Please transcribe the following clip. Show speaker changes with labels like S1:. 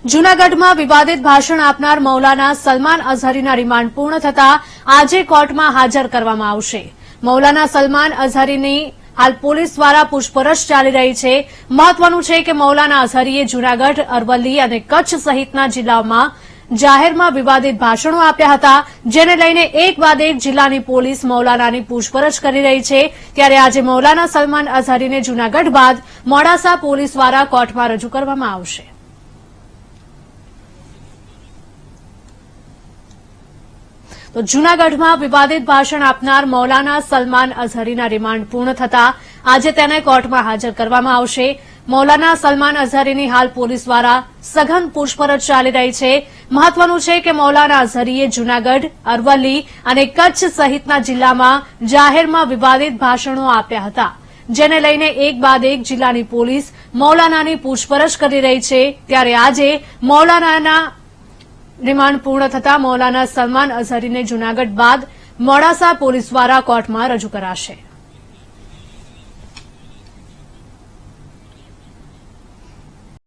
S1: જૂનાગઢમાં વિવાદિત ભાષણ આપનાર મૌલાના સલમાન અઝહરીના રિમાન્ડ પૂર્ણ થતા આજે કોર્ટમાં હાજર કરવામાં આવશે. મૌલાના સલમાન અઝહરીની હાલ પોલીસ દ્વારા પૂછપરછ ચાલી રહી છે. મહત્વનું છે કે મૌલાના અઝહરીએ જૂનાગઢ, અરવલ્લી અને કચ્છ સહિતના જિલ્લાઓમાં જાહેરમાં વિવાદિત ભાષણો આપ્યા હતા, જેને લઈને એક બાદ એક જિલ્લાની પોલીસ મૌલાનાની પૂછપરછ કરી રહી છે. ત્યારે આજે મૌલાના સલમાન અઝહરીને જૂનાગઢ બાદ મોડાસા પોલીસ દ્વારા કોર્ટમાં રજૂ કરવામાં આવશે. તો જૂનાગઢમાં વિવાદિત ભાષણ આપનાર મૌલાના સલમાન અઝહરીના રિમાન્ડ પૂર્ણ થતા આજે તેને કોર્ટમાં હાજર કરવામાં આવશે. મૌલાના સલમાન અઝહરીની હાલ પોલીસ દ્વારા સઘન પૂછપરછ ચાલી રહી છે. મહત્વનું છે કે મૌલાના અઝહરીએ જૂનાગઢ, અરવલ્લી અને કચ્છ સહિતના જિલ્લામાં જાહેરમાં વિવાદિત ભાષણો આપ્યા હતા, જેને લઈને એક બાદ એક જિલ્લાની પોલીસ મૌલાનાની પૂછપરછ કરી રહી છે. ત્યારે આજે મૌલાનાના રિમાન્ડ પૂર્ણ થતા મૌલાના સલમાન અઝહરીને જૂનાગઢ બાદ મોડાસા પોલીસ દ્વારા કોર્ટમાં રજૂ કરાશે.